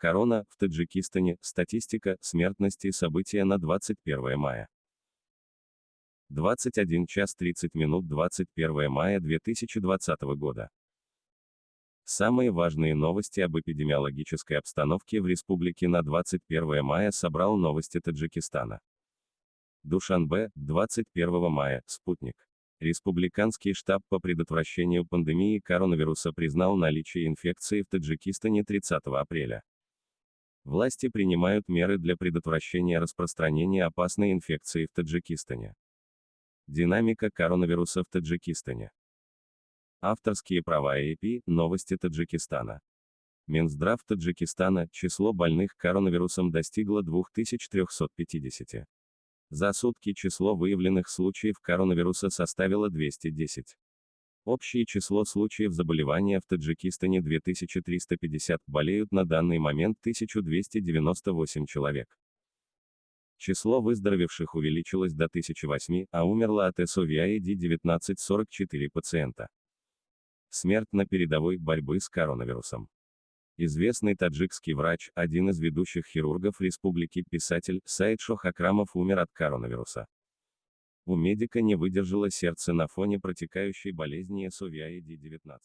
Корона в Таджикистане. Статистика смертности. События на 21 мая. 21 час 30 минут 21 мая 2020 года. Самые важные новости об эпидемиологической обстановке в республике на 21 мая собрал новости Таджикистана. Душанбе, 21 мая, Спутник. Республиканский штаб по предотвращению пандемии коронавируса признал наличие инфекции в Таджикистане 30 апреля. Власти принимают меры для предотвращения распространения опасной инфекции в Таджикистане. Динамика коронавируса в Таджикистане. Авторские права ЭП, новости Таджикистана. Минздрав Таджикистана, число больных коронавирусом достигло 2350. За сутки число выявленных случаев коронавируса составило 210. Общее число случаев заболевания в Таджикистане 2350, болеют на данный момент 1298 человек. Число выздоровевших увеличилось до 1008, а умерло от COVID-19 44 пациента. Смерть на передовой борьбы с коронавирусом. Известный таджикский врач, один из ведущих хирургов республики, писатель Саид Шохакрамов умер от коронавируса. У медика не выдержало сердце на фоне протекающей болезни COVID-19.